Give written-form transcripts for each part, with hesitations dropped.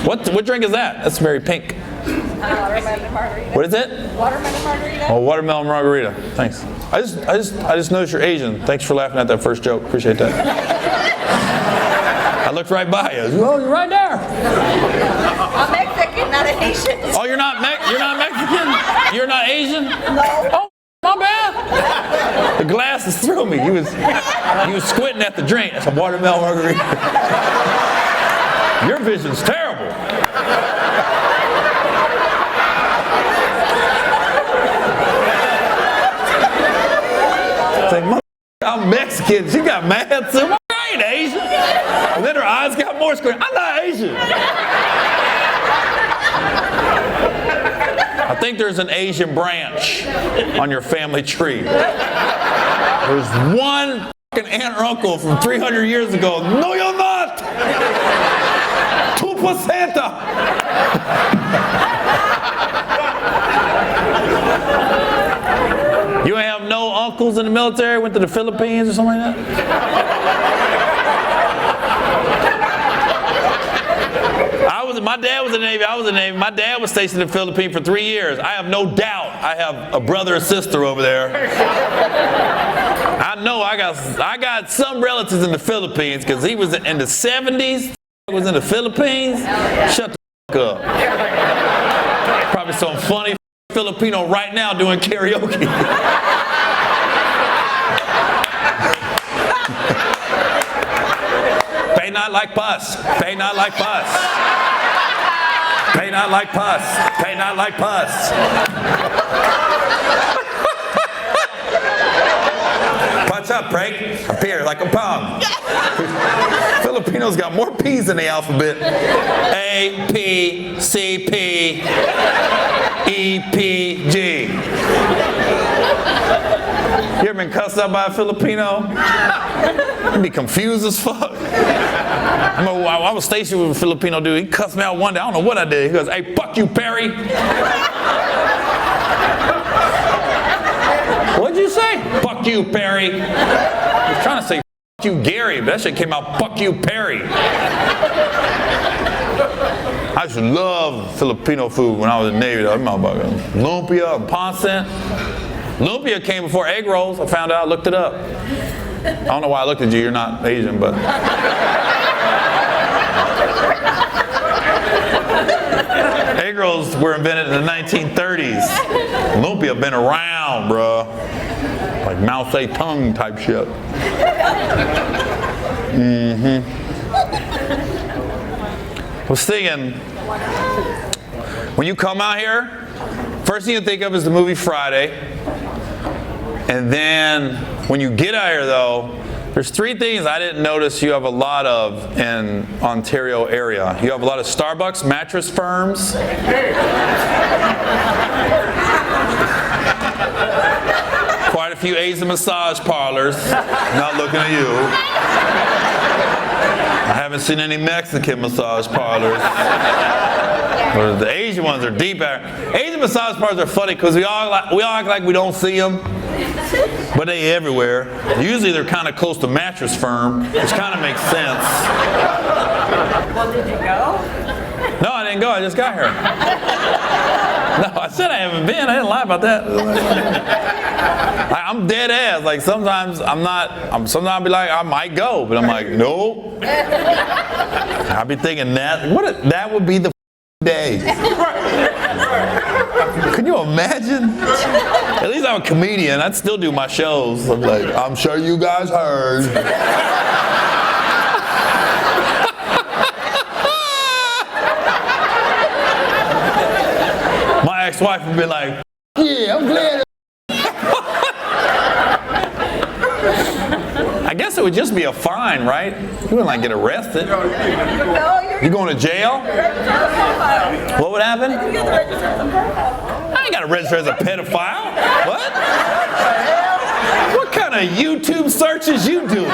What drink is that? That's very pink. Watermelon margarita. What is it? Watermelon margarita. Oh, watermelon margarita. Thanks. I just noticed you're Asian. Thanks for laughing at that first joke. Appreciate that. I looked right by you. Oh, you're right there. I'm Mexican, not an Asian. Oh, you're not Mexican? You're not Asian? No. Oh, my bad. The glasses threw me. He was squinting at the drink. That's a watermelon margarita. Your vision's terrible. It's like, I'm Mexican. She got mad too. I ain't Asian. And then her eyes got more square. I'm not Asian. I think there's an Asian branch on your family tree. There's one fucking aunt or uncle from 300 years ago. No, you're not. 2%. You ain't have no uncles in the military, went to the Philippines or something like that? My dad was in the Navy, I was in the Navy. My dad was stationed in the Philippines for 3 years. I have no doubt I have a brother or sister over there. I know I got some relatives in the Philippines because he was in the 70s, was in the Philippines. Shut the fuck up. Probably some funny Filipino right now doing karaoke. Pay not like pus. Pay not like pus. Pay not like pus. Pay not like pus. Punch up, prank. Appear like a pong. Filipinos got more P's in the alphabet. A, P, C, P, E, P, G. You ever been cussed out by a Filipino? You'd be confused as fuck. I was stationed with a Filipino dude. He cussed me out one day. I don't know what I did. He goes, "Hey, fuck you, Perry." What'd you say? "Fuck you, Perry." I was trying to say, "Fuck you, Gary," but that shit came out, "Fuck you, Perry." I used to love Filipino food when I was in the Navy. I'm talking about lumpia and pancit. Lumpia came before egg rolls. I found out, looked it up. I don't know why I looked at you. You're not Asian, but. Egg rolls were invented in the 1930s. Lumpia been around, bruh. Like Mao Zedong type shit. I was thinking, when you come out here, first thing you think of is the movie Friday. And then when you get out here though, there's three things I didn't notice you have a lot of in Ontario area. You have a lot of Starbucks mattress firms. Quite a few Asian massage parlors. Not looking at you. I haven't seen any Mexican massage parlors. But the Asian ones are deep. Asian massage parlors are funny because we all act like we don't see them. But they everywhere. Usually they're kind of close to mattress firm, which kind of makes sense. Well, did you go? No, I didn't go. I just got here. No, I said I haven't been. I didn't lie about that. I'm dead ass. Like sometimes sometimes I'll be like, I might go, but I'm like, nope. I'll be thinking that would be the day. Can you imagine? At least I'm a comedian. I'd still do my shows. I'm like, I'm sure you guys heard. My ex-wife would be like, yeah, I'm glad. I guess it would just be a fine, right? You wouldn't like get arrested. No, You going to jail? What would happen? I ain't got to register as a pedophile. What? What kind of YouTube searches you doing?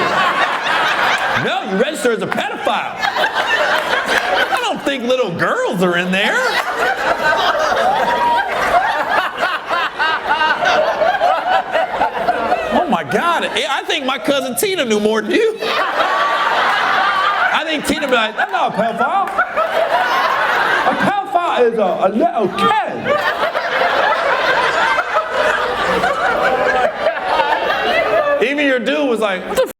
No, you register as a pedophile. I don't think little girls are in there. Oh my God, I think my cousin Tina knew more than you. I think Tina be like, "That's not a pedophile." That is a little kid. Even your dude was like, what the f?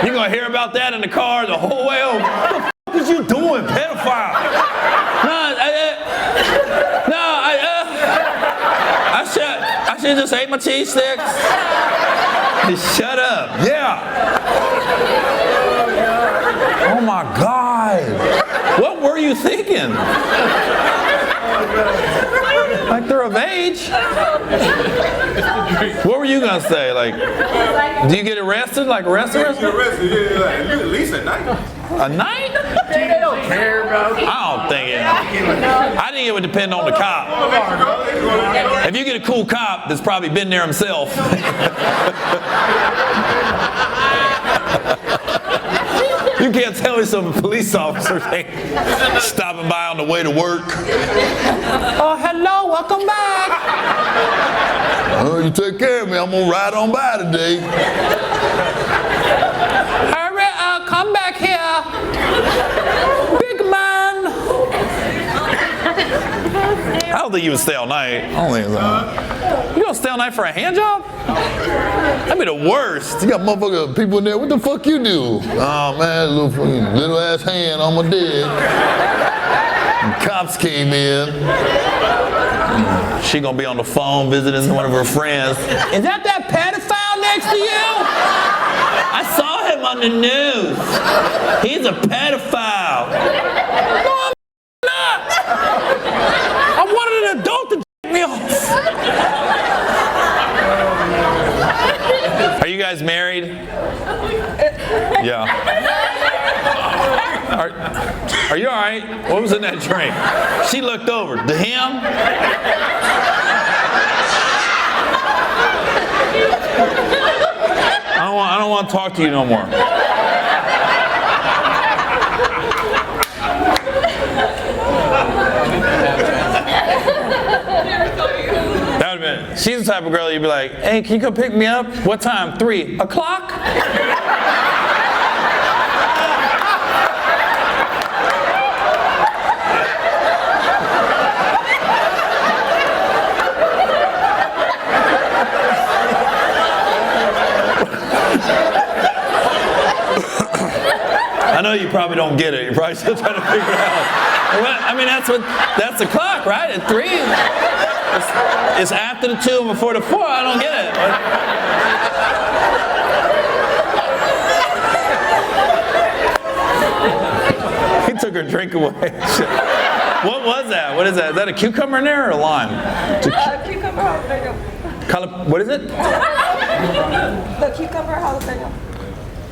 You're going to hear about that in the car the whole way home. What the f is you doing, pedophile? I should just ate my cheese sticks. Shut up. Yeah. Oh my God. What were you thinking? Like they're of age. What were you gonna say? Like, do you get arrested? Like arrested? Get arrested, yeah, like, at least a night. A night? They don't care, bro. I don't think it. I think it would depend on the cop. If you get a cool cop that's probably been there himself. You can't tell me some police officers ain't stopping by on the way to work. Oh, hello, welcome back. Oh, you take care of me. I'm gonna ride on by today. Hurry up, come back here. Big man. I don't think you would stay all night. I don't think so. You gonna stay all night for a hand job? That'd be the worst. You got motherfucking people in there. What the fuck you do? Oh man, little ass hand on my dick. And cops came in. She gonna be on the phone visiting one of her friends. Is that pedophile next to you? I saw him on the news. He's a pedophile. No, I'm not. I wanted an adult to me off. Are you guys married? Yeah. Are you all right? What was in that drink? She looked over. To him? I don't want to talk to you no more. That would have been. She's the type of girl you'd be like, hey, can you come pick me up? What time? 3 o'clock? I know you probably don't get it. You're probably still trying to figure it out. I mean, that's the clock, right? At 3. It's after the 2 and before the 4. I don't get it. He took her drink away. What was that? What is that? Is that a cucumber in there or a lime? Cucumber jalapeno. What is it? The cucumber jalapeno.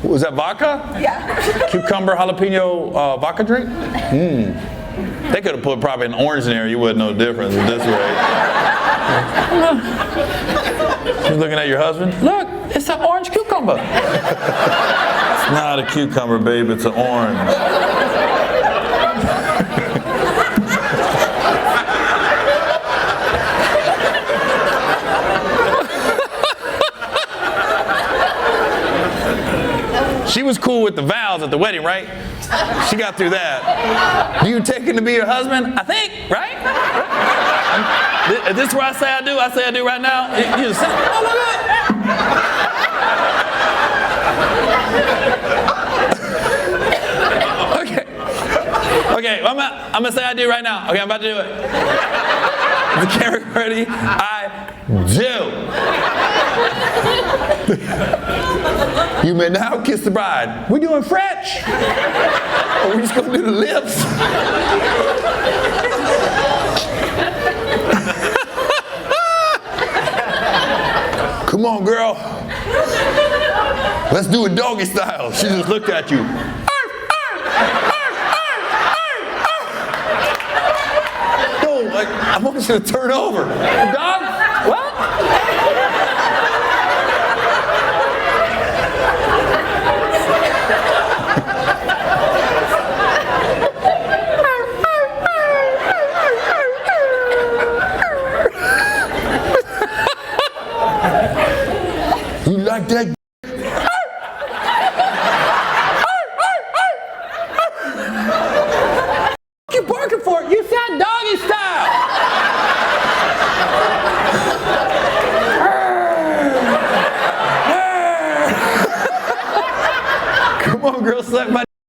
Was that vodka? Yeah. Cucumber jalapeno vodka drink? They could have put probably an orange in there. You wouldn't know the difference at this rate. She's looking at your husband. Look, it's an orange cucumber. It's not a cucumber, babe. It's an orange. She was cool with the vows at the wedding, right? She got through that. You take him to be your husband? I think, right? Is this where I say I do? I say I do right now? You just say, oh my God. Okay, I'm gonna say I do right now. Okay, I'm about to do it. Is the camera ready? I do. You may now kiss the bride. We doing French? Or we just gonna do the lips? Come on, girl. Let's do it doggy style. She just looked at you. No, like, I want you to turn over. Dog? What? You like that?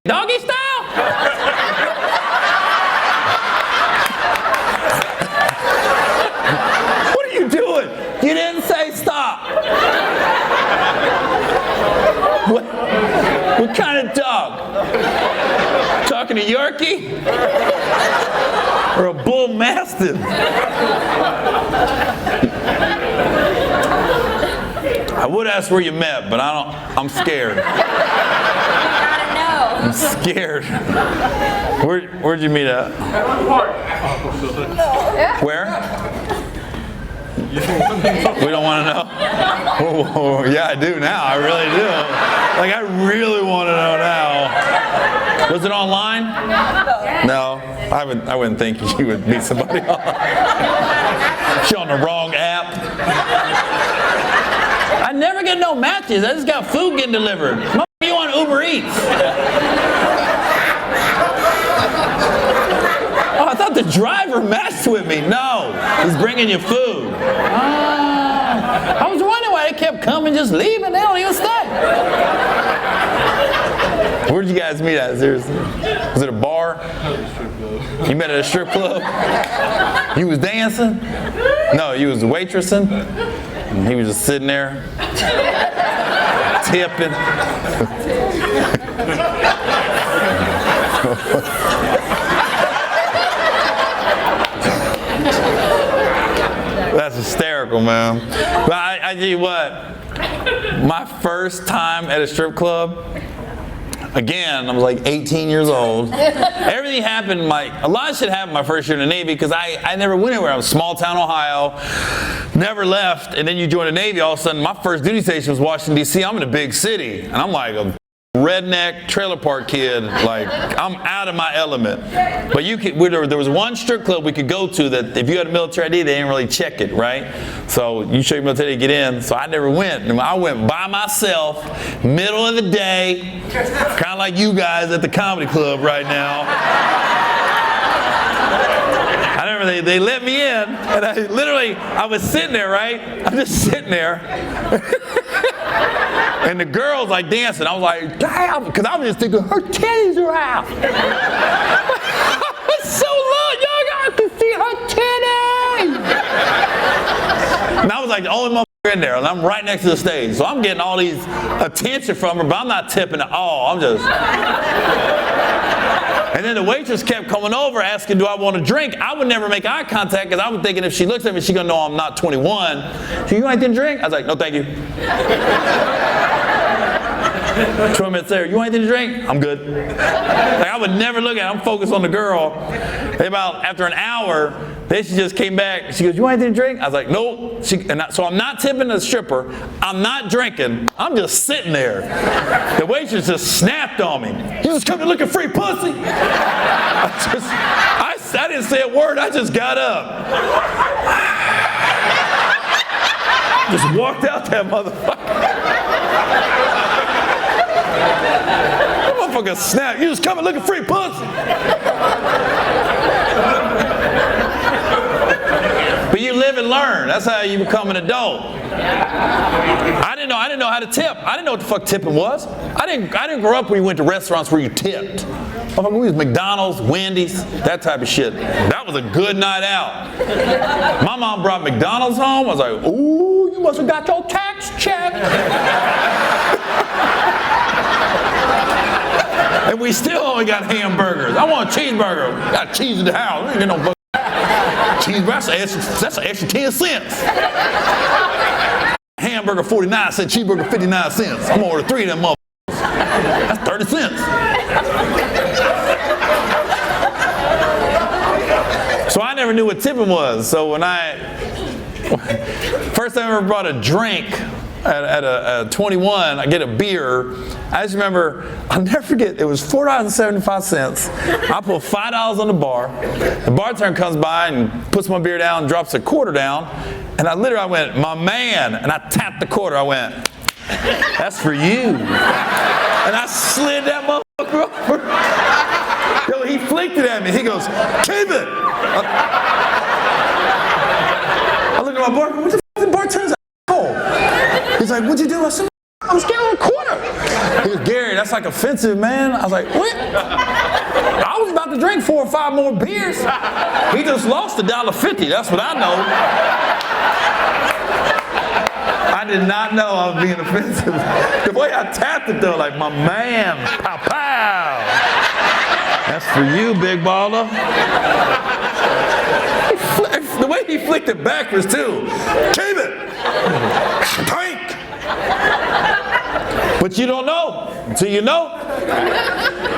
Doggy style? What are you doing? You didn't say stop. What kind of dog? Talking to Yorkie? Or a bull mastiff? I would ask where you met, but I'm scared. I'm scared. Where'd you meet at? Where? We don't want to know? Oh, yeah, I do now. I really do. Like, I really want to know now. Was it online? No. I wouldn't think you would meet somebody online. She's on the wrong app. I never get no matches. I just got food getting delivered. You on Uber Eats? Oh, I thought the driver matched with me. No, he's bringing you food. I was wondering why they kept coming, just leaving. They don't even stay. Where'd you guys meet at? Seriously? Was it a bar? You met at a strip club? You was dancing? No, you was waitressing? And he was just sitting there, tipping. That's hysterical, man. But I tell you what, my first time at a strip club, again, I was like 18 years old. Everything happened, a lot of shit happened my first year in the Navy because I never went anywhere. I was small town Ohio, never left. And then you join the Navy, all of a sudden, my first duty station was Washington, D.C. I'm in a big city. And I'm like a redneck trailer park kid. Like, I'm out of my element. But there was one strip club we could go to that if you had a military ID, they didn't really check it, right? So you show your military ID to get in. So I never went. And I went by myself, middle of the day, kind of like you guys at the comedy club right now. I remember they let me in, and I was sitting there, right? I'm just sitting there. And the girl's like dancing. I was like, damn, because I was just thinking, her titties are out. It's so low, y'all got to see her titties. And I was like the only motherfucker in there, and I'm right next to the stage. So I'm getting all these attention from her, but I'm not tipping at all. I'm just... And then the waitress kept coming over asking, do I want a drink? I would never make eye contact because I was thinking if she looks at me, she's going to know I'm not 21. So you want anything to drink? I was like, no, thank you. 20 minutes there, you want anything to drink? I'm good. Like, I would never look at her. I'm focused on the girl. After an hour, then she just came back. She goes, you want anything to drink? I was like, nope. So I'm not tipping the stripper. I'm not drinking. I'm just sitting there. The waitress just snapped on me. You just come to look at free pussy? I didn't say a word. I just got up. Just walked out that motherfucker. That motherfucker snapped. You just come and look at free pussy. But you live and learn. That's how you become an adult. I didn't know how to tip. I didn't know what the fuck tipping was. I didn't grow up when you went to restaurants where you tipped. We was McDonald's, Wendy's, that type of shit. That was a good night out. My mom brought McDonald's home. I was like, ooh, you must have got your tax check. And we still only got hamburgers. I want a cheeseburger. Got cheese in the house. We ain't get no cheeseburger. That's an extra 10 cents. Hamburger 49 cents, cheeseburger 59 cents. I'm gonna order 3 of them motherfuckers. That's 30 cents. So I never knew what tipping was. So when first time I ever brought a drink at a 21, I get a beer. I just remember, I'll never forget, it was $4.75. I put $5 on the bar. The bartender comes by and puts my beer down, drops a quarter down, and I went, my man, and I tapped the quarter. I went, that's for you. And I slid that motherfucker over. Yo, he flicked it at me. He goes, keep it. I looked at my bar, what the fuck the bartender's asshole? He's like, what'd you do? I said, I was getting a quarter. He goes, Gary, that's that's like offensive, man. I was like, what? I was about to drink 4 or 5 more beers. He just lost $1.50. That's what I know. I did not know I was being offensive. The way I tapped it though, like, my man, pow pow. That's for you, big baller. The way he flicked it backwards too. Keep it. Tank. But you don't know until you know.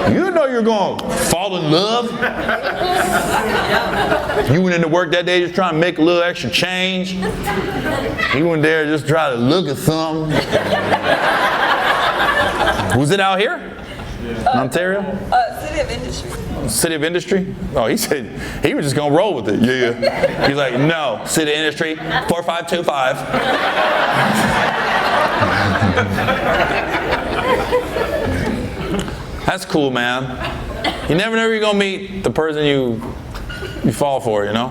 You know you're going to fall in love. You went into work that day just trying to make a little extra change. You went there just trying to look at something. Was it out here? In Ontario? City of Industry. City of Industry? Oh, he said he was just going to roll with it. Yeah. He's like, no, City of Industry, 4525. That's cool, man. You never know you're going to meet the person you fall for, you know?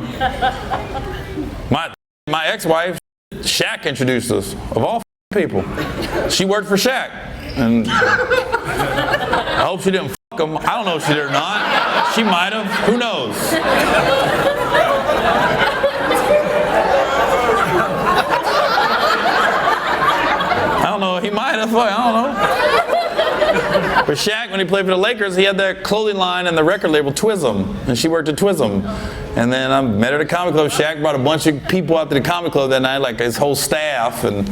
My ex-wife, Shaq, introduced us, of all people. She worked for Shaq. And I hope she didn't fuck him. I don't know if she did or not. She might have. Who knows? I don't know. He might have. I don't know. But Shaq, when he played for the Lakers, he had that clothing line and the record label Twism. And she worked at Twism. And then I met her at the comedy club. Shaq brought a bunch of people out to the comedy club that night, like his whole staff. And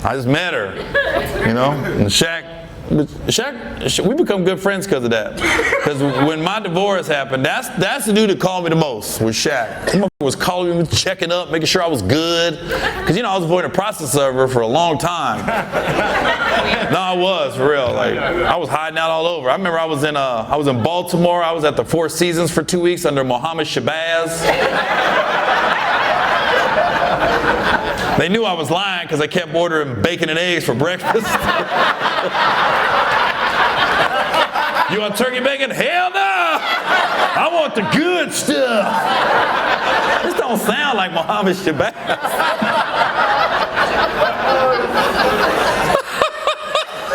I just met her, you know. And Shaq, we become good friends because of that. Because when my divorce happened, that's the dude that called me the most, was Shaq. He was calling me, checking up, making sure I was good. Because, you know, I was avoiding a process server for a long time. No, I was, for real. Like, I was hiding out all over. I remember I was in Baltimore. I was at the Four Seasons for 2 weeks under Mohammed Shabazz. They knew I was lying because I kept ordering bacon and eggs for breakfast. You want turkey bacon? Hell no! I want the good stuff. This don't sound like Mohammed Shabazz.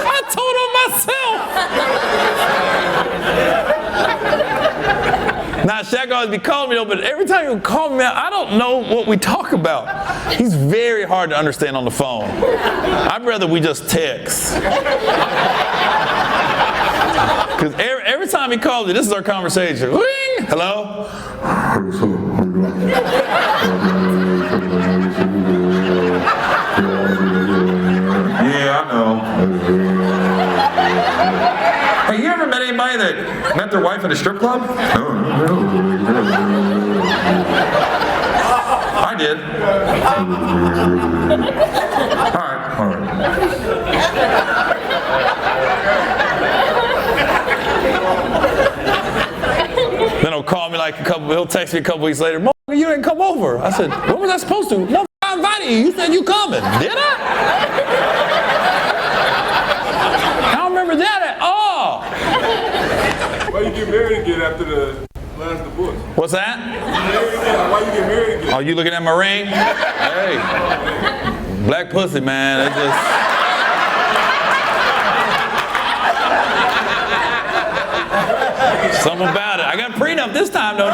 I told him myself. Now, Shaq always be calling me though, but every time he would call me, I don't know what we talk about. He's very hard to understand on the phone. I'd rather we just text. Because every time he calls me, this is our conversation. Ring! Hello? Yeah, I know. Hey, you ever met anybody that met their wife at a strip club? I did. All right. Then he'll call me he'll text me a couple weeks later, "Motherfucker, you didn't come over." I said, "When was I supposed to? Motherfucker, I invited you. You said you coming. Did I? I don't remember that at all." Why you get married again after the last divorce? What's that? Why you get married again? Oh, you looking at my ring? Hey, black pussy, man. It's just. Something about it. I got a prenup this time, though.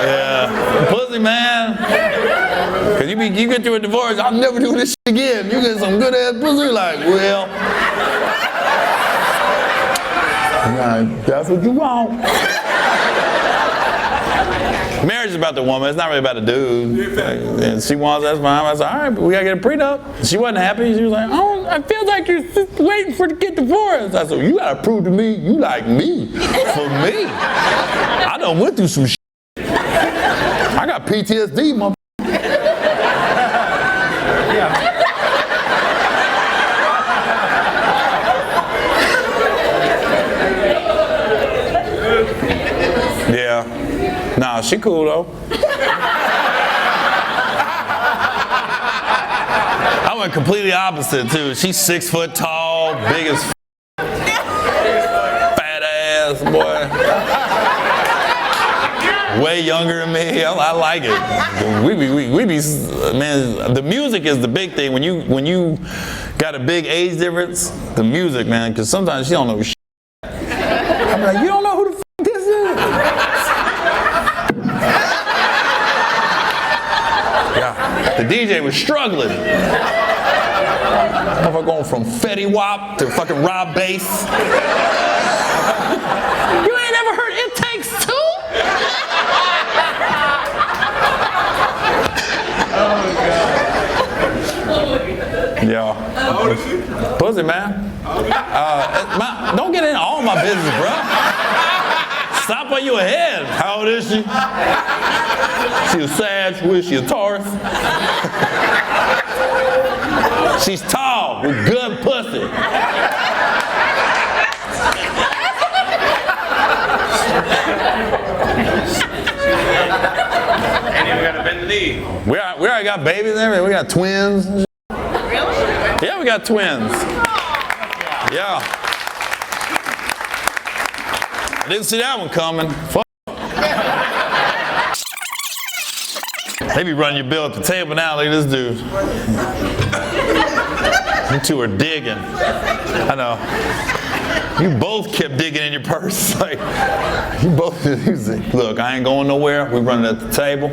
Yeah, pussy, man. Cause you get through a divorce, I'll never do this shit again. You get some good ass pussy, like, well, that's what you want. Marriage is about the woman. It's not really about the dude. And she wants, that's fine. I said, all right, but we gotta get a prenup. She wasn't happy. She was like, oh, I feel like you're just waiting for to get divorced. I said, you gotta prove to me you like me. For me, I done went through some shit. I got PTSD, motherfucker. Yeah. Nah, she cool though. I went completely opposite too. She's 6 foot tall, big as fat ass, boy. Way younger than me. I like it. We be, man, the music is the big thing. When you got a big age difference, the music, man, because sometimes she don't know shit. I'm like, you don't know who the f*** this is? Yeah, the DJ was struggling. If I'm going from Fetty Wap to fucking Rob Bass. You ain't ever heard It Takes Two? Yeah. How old is she? Pussy, man. Don't get into all my business, bro. Stop while you ahead. How old is she? She a Sag. Who is she, a Taurus? She's tall with good pussy. And then we gotta bend the knee. We already got babies and everything. We got twins. Really? Yeah, we got twins. Yeah. I didn't see that one coming. Fuck. They be running your bill at the table now. Look at this dude. You two are digging. I know. You both kept digging in your purse. Like, you both, look, I ain't going nowhere. We running at the table.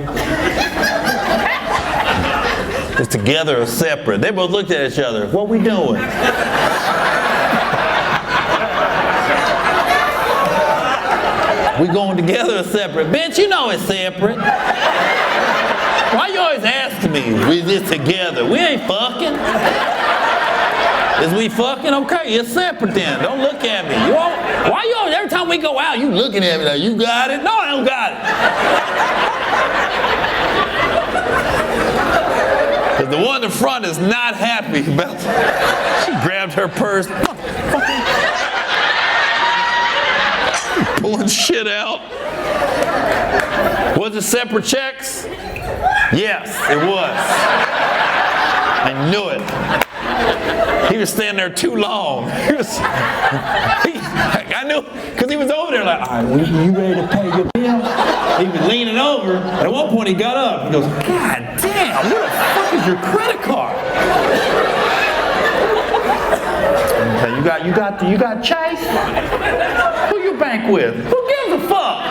It's together or separate. They both looked at each other. What we doing? We going together or separate? Bitch, you know it's separate. Why you always asking me? We just together. We ain't fucking. Is we fucking? Okay, it's separate then. Don't look at me. Why you always, every time we go out, you looking at me like, you got it? No, I don't got it. Because the one in front is not happy about it. She grabbed her purse. Pulling shit out. Was it separate checks? Yes, it was. I knew it. He was standing there too long. I knew, because he was over there like, all right, well, you ready to pay your bill? He was leaning over. At one point, he got up. He goes, God damn, where the fuck is your credit card? Okay, you got Chase? Who you bank with? Who gives a fuck?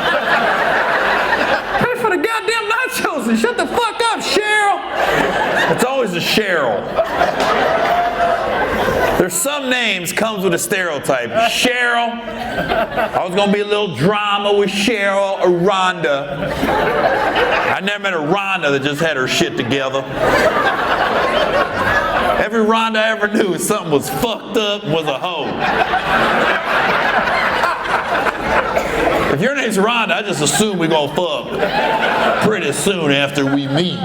Pay for the goddamn nachos and shut the fuck up, Cheryl. It's always a Cheryl. There's some names comes with a stereotype. Cheryl. I was gonna be a little drama with Cheryl or Rhonda. I never met a Rhonda that just had her shit together. Every Rhonda I ever knew, something was fucked up, was a hoe. If your name's Rhonda, I just assume we're gonna fuck pretty soon after we meet.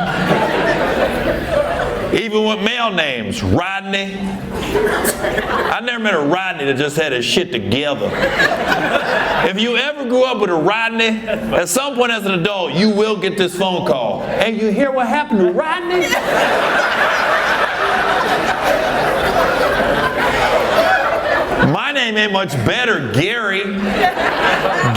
Even with male names, Rodney. I never met a Rodney that just had his shit together. If you ever grew up with a Rodney, at some point as an adult, you will get this phone call. Hey, you hear what happened to Rodney? My name ain't much better, Gary.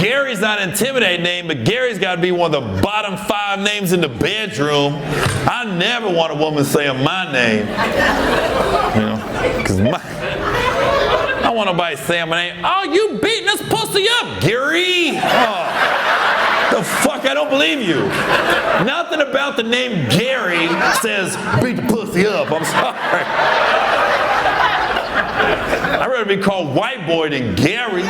Gary's not an intimidating name, but Gary's got to be one of the bottom 5 names in the bedroom. I never want a woman saying my name. You know, because I don't want nobody saying my name. Oh, you beating this pussy up, Gary. Oh, the fuck, I don't believe you. Nothing about the name Gary says beat the pussy up. I'm sorry. I'd rather be called White Boy than Gary.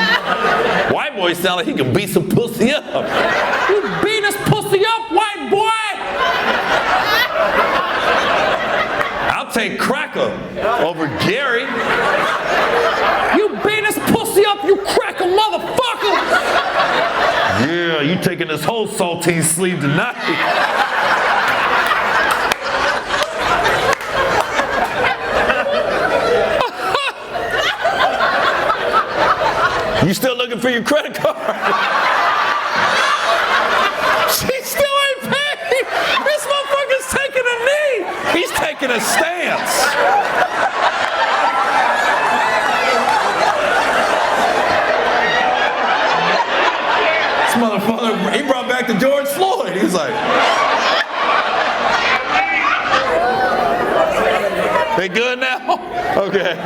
White Boy sounds like he can beat some pussy up. You beat this pussy up, White Boy? I'll take Cracker over Gary. You beat this pussy up, you cracker motherfucker. Yeah, you taking this whole saltine sleeve tonight. You still looking for your credit card? She still ain't paid. This motherfucker's taking a knee. He's taking a stance. back to George Floyd. He's like, they good now? Okay.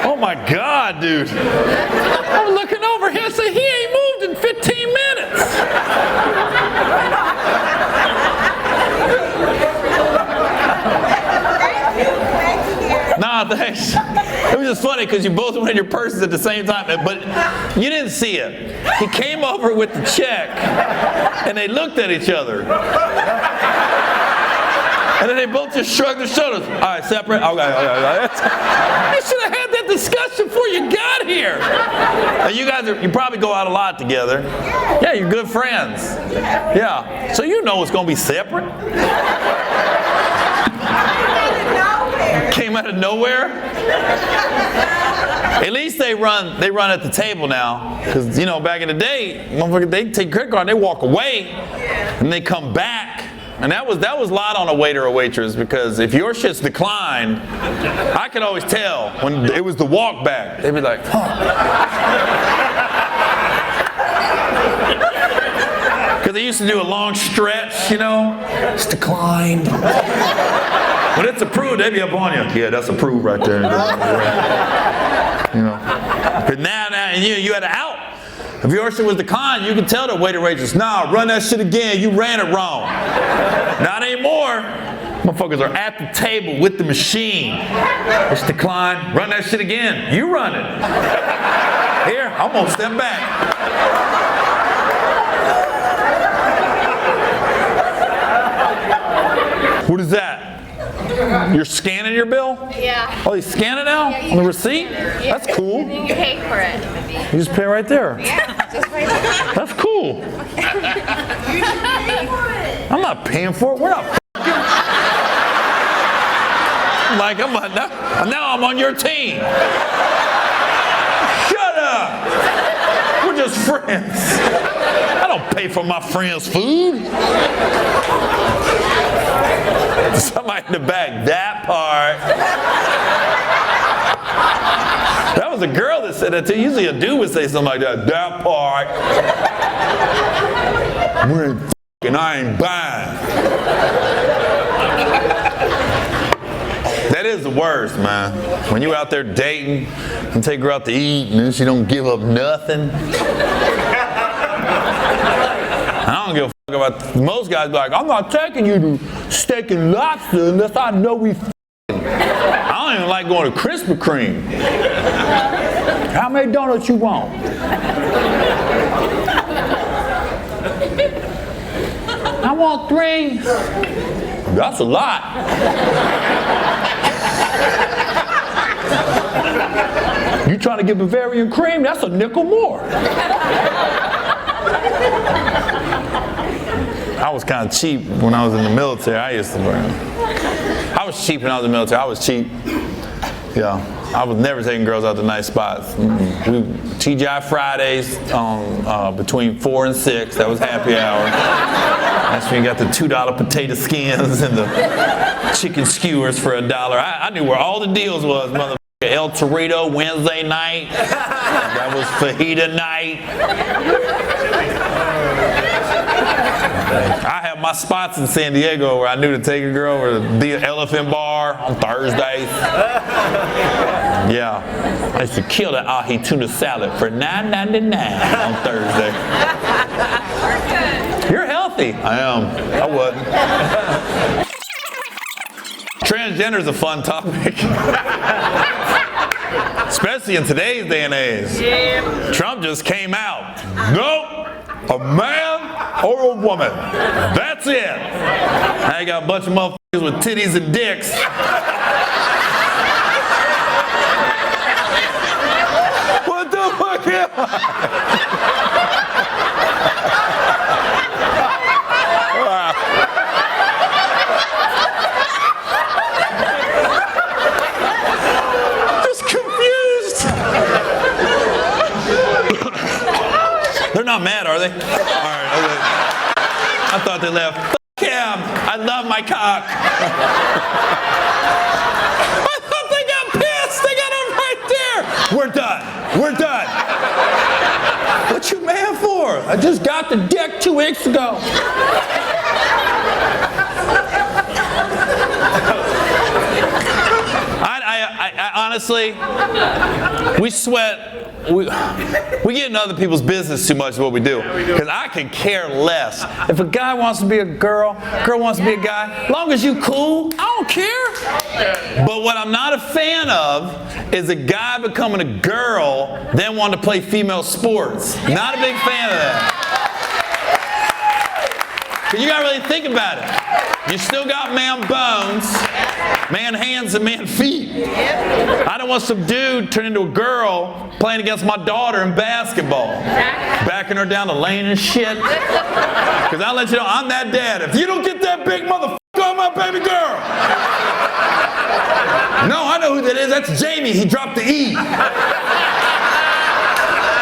Oh my God, dude. I'm looking over here and say, he ain't moved in 15 minutes. Nah, thanks. It was just funny because you both went in your purses at the same time, but you didn't see it. He came over with the check, and they looked at each other. And then they both just shrugged their shoulders. All right, separate. Okay. You should have had that discussion before you got here. And you guys you probably go out a lot together. Yeah, you're good friends. Yeah. So you know it's going to be separate. Came out of nowhere. At least they run at the table now, because you know back in the day, motherfuckers, they take credit card, and they walk away, and they come back, and that was a lot on a waiter or waitress, because if your shit's declined, I could always tell when it was the walk back. They'd be like, because they used to do a long stretch, you know, it's declined. When it's approved, they be up on you. Yeah, that's approved right there. You know. But now, and you had an out. If your shit was declined, you could tell the waiter waitress, nah, run that shit again. You ran it wrong. Not anymore. Motherfuckers are at the table with the machine. It's declined. Run that shit again. You run it. Here, I'm gonna step back. What is that? You're scanning your bill? Yeah. Oh, you scan it now? Yeah, on the receipt? Yeah. That's cool. And then you pay for it. You just pay right there. Yeah, just right there. That's cool. I'm not paying for it. We're not like, now I'm on your team. Shut up. We're just friends. I don't pay for my friends' food. Somebody in the back, that part. That was a girl that said that too. Usually a dude would say something like that. That part. We ain't f***ing, I ain't buying. That is the worst, man. When you out there dating and take her out to eat and then she don't give up nothing. I don't give a fuck about, most guys be like, I'm not taking you to steak and lobster unless I know we f***ing. I don't even like going to Krispy Kreme. How many donuts you want? I want 3. That's a lot. You trying to get Bavarian cream? That's a nickel more. I was kind of cheap when I was in the military. I was cheap when I was in the military. I was cheap. Yeah. I was never taking girls out to nice spots. TGI Fridays between 4 and 6. That was happy hour. That's when you got the $2 potato skins and the chicken skewers for $1. I knew where all the deals was, motherfucker. El Torito Wednesday night. That was fajita night. I have my spots in San Diego where I knew to take a girl or the Elephant Bar on Thursdays. Yeah. I used to kill that ahi tuna salad for $9.99 on Thursday. You're healthy. I am. I wasn't. Transgender is a fun topic. Especially in today's day and age. Yeah. Trump just came out. Nope. A man or a woman. That's it. Now you got a bunch of motherfuckers with titties and dicks. What the fuck am I? They're not mad, are they? All right, okay. I thought they left. Fuck him. I love my cock. I thought they got pissed. They got him right there. We're done. We're done. What you mad for? I just got the deck 2 weeks ago. I honestly, we sweat. We get in other people's business too much is what we do. Because I can care less. If a guy wants to be a girl wants to be a guy, as long as you cool, I don't care. But what I'm not a fan of is a guy becoming a girl, then wanting to play female sports. Not a big fan of that. Because you got to really think about it. You still got man bones, man hands, and man feet. I don't want some dude turn into a girl playing against my daughter in basketball. Backing her down the lane and shit. Because I'll let you know, I'm that dad. If you don't get that big motherfucker on my baby girl. No, I know who that is. That's Jamie. He dropped the E.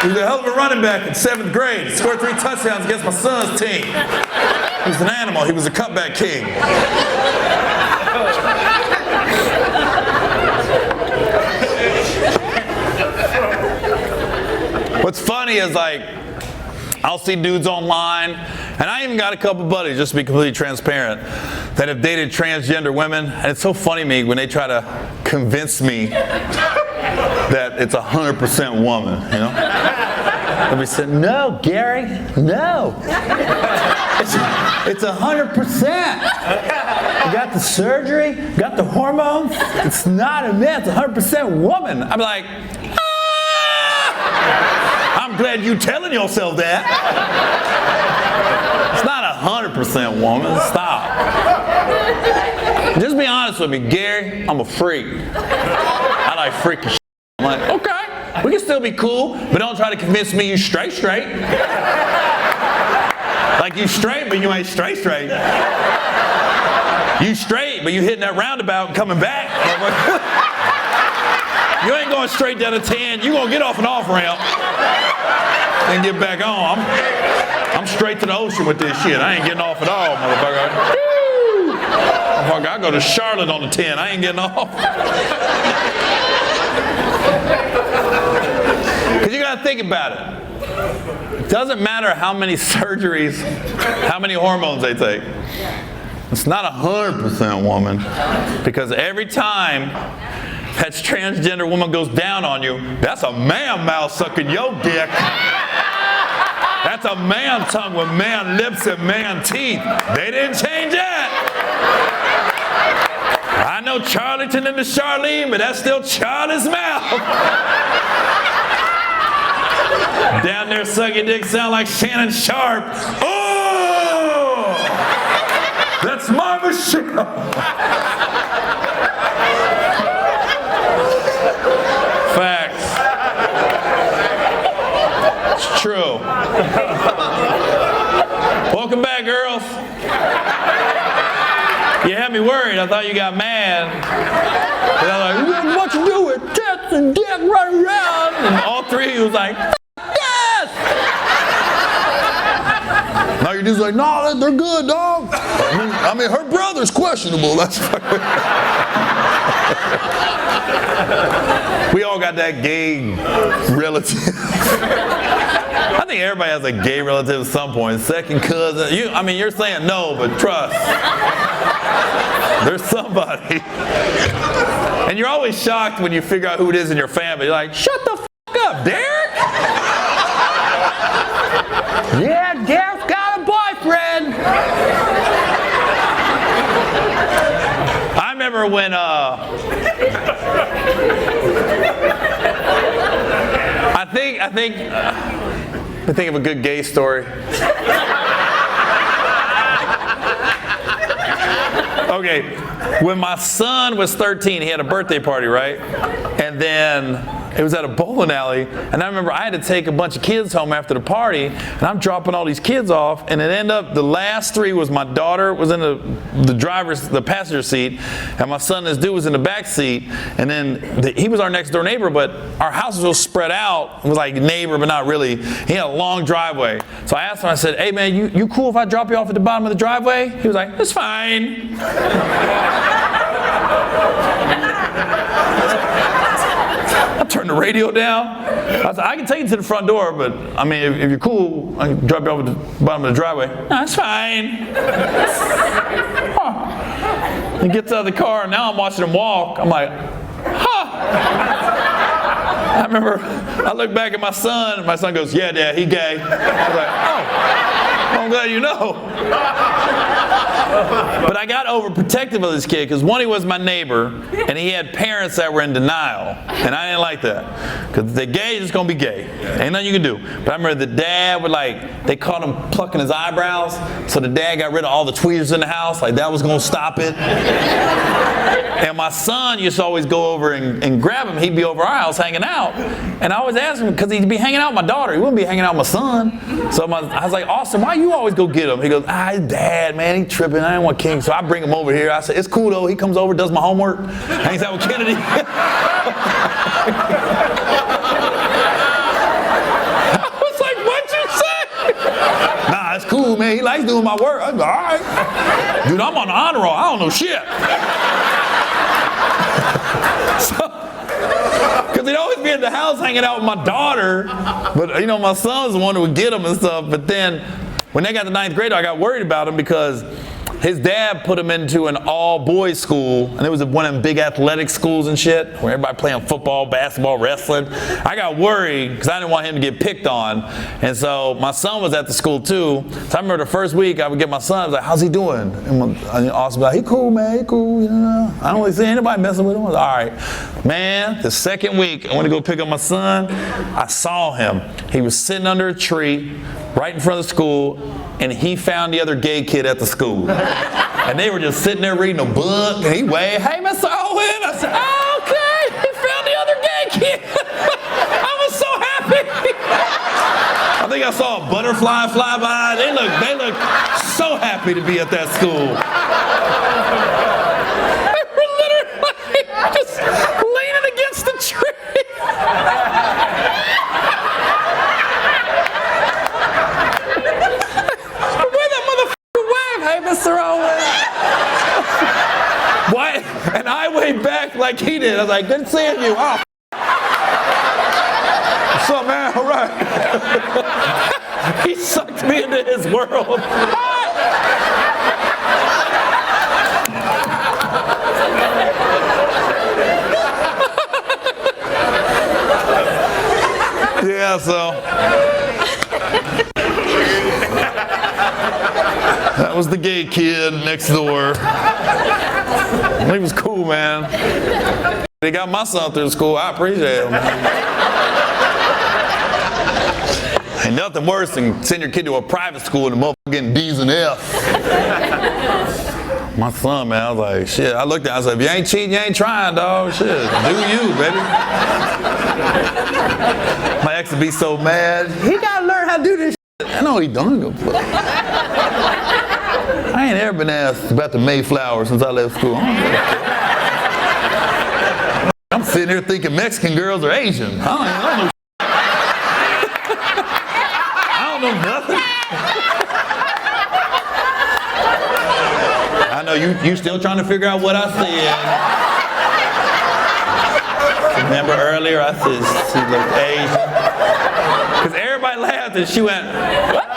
He was a hell of a running back in 7th grade. He scored 3 touchdowns against my son's team. He was an animal. He was a cutback king. What's funny is, like, I'll see dudes online, and I even got a couple buddies, just to be completely transparent, that have dated transgender women, and it's so funny to me when they try to convince me that it's 100% woman, you know? They'll be saying, no, Gary, no. It's 100%. You got the surgery, got the hormones. It's not a man, it's 100% woman. I'm like, I'm glad you telling yourself that. It's not 100% woman. Stop. Just be honest with me, Gary. I'm a freak. I like freaky shit. I'm like, okay, we can still be cool, but don't try to convince me you straight. Like you straight, but you ain't straight. You straight, but you hitting that roundabout and coming back. You ain't going straight down to 10. You gonna get off an off ramp and get back on. I'm straight to the ocean with this shit. I ain't getting off at all, motherfucker. Motherfucker, I go to Charlotte on the 10. I ain't getting off. Because you gotta think about it. It doesn't matter how many surgeries, how many hormones they take. It's not 100% woman. Because every time that transgender woman goes down on you, that's a man mouth sucking your dick. That's a man tongue with man lips and man teeth. They didn't change that. I know Charlton into Charlene, but that's still Charlie's mouth. Down there sucking dick sound like Shannon Sharp. Oh! That's my Michelle. Facts. It's true. Welcome back, girls. You had me worried. I thought you got mad. And I was like, what you do with tits and dick running around? And all 3 of you was like, yes! Now you're just like, no, they're good, dog. I mean, her brother's questionable. That's fucking... We all got that gay relative. I think everybody has a gay relative at some point. Second cousin. You're saying no, but trust. There's somebody. And you're always shocked when you figure out who it is in your family. You're like, shut the f*** up, Derek. Yeah, Derek's got a boyfriend. I remember when I think of a good gay story. Okay, when my son was 13, he had a birthday party, right? And then it was at a bowling alley, and I remember I had to take a bunch of kids home after the party, and I'm dropping all these kids off, and it ended up the last 3 was my daughter was in the passenger seat, and my son and this dude was in the back seat, and then he was our next door neighbor, but our house was all spread out. It was like neighbor, but not really. He had a long driveway. So I asked him, I said, hey man, you cool if I drop you off at the bottom of the driveway? He was like, it's fine. I turned turn the radio down. I said, I can take you to the front door, but I mean, if you're cool, I can drop you off at the bottom of the driveway. No, that's fine. He gets out of the car, and now I'm watching him walk. I'm like, huh. I remember, I look back at my son, and my son goes, yeah, Dad, he gay. I was like, oh, well, I'm glad you know. But I got overprotective of this kid, because one, he was my neighbor, and he had parents that were in denial, and I didn't like that. Because if they're gay, it's going to be gay. Ain't nothing you can do. But I remember the dad would they caught him plucking his eyebrows, so the dad got rid of all the tweezers in the house, like that was going to stop it. And my son used to always go over and grab him. He'd be over our house hanging out. And I always asked him, because he'd be hanging out with my daughter. He wouldn't be hanging out with my son. So I was like, Austin, why you always go get him? He goes, his dad, man, he tripping. I didn't want King. So I bring him over here. I said, it's cool, though. He comes over, does my homework, hangs out with Kennedy. I was like, what'd you say? Nah, it's cool, man. He likes doing my work. I was like, all right. Dude, I'm on the honor roll. I don't know shit. Because he'd always be at the house hanging out with my daughter. But, you know, my son's the one who would get him and stuff. But then when they got to 9th grade, I got worried about him because his dad put him into an all-boys school, and it was one of them big athletic schools and shit, where everybody playing football, basketball, wrestling. I got worried because I didn't want him to get picked on, and so my son was at the school too. So I remember the first week I would get my son, I was like, how's he doing? And Austin was like, he cool, man, he cool, you know. I don't really see anybody messing with him. I was like, all right. Man, the second week, I went to go pick up my son. I saw him. He was sitting under a tree right in front of the school, and he found the other gay kid at the school. And they were just sitting there reading a book, and he waved, hey, Mr. Owen. I said, oh, okay, he found the other gay kid. I was so happy. I think I saw a butterfly fly by. They look so happy to be at that school. They were literally just leaning against the tree. Hey, Mr. Owen. Why? And I waved back like he did. I was like, good seeing you. Oh. What's up, man? All right. He sucked me into his world. Yeah, so. That was the gay kid next door. He was cool, man. They got my son through school. I appreciate him. Ain't nothing worse than sending your kid to a private school and the motherfucker getting D's and F's. My son, man, I was like, shit. I looked at him, I was like, if you ain't cheating, you ain't trying, dog. Shit, do you, baby. My ex would be so mad. He gotta learn how to do this shit. I know he don't. I ain't ever been asked about the Mayflower since I left school. I'm sitting here thinking Mexican girls are Asian. I don't know nothing. I know you still trying to figure out what I said. Remember earlier I said she looked Asian? Because everybody laughed and she went, what?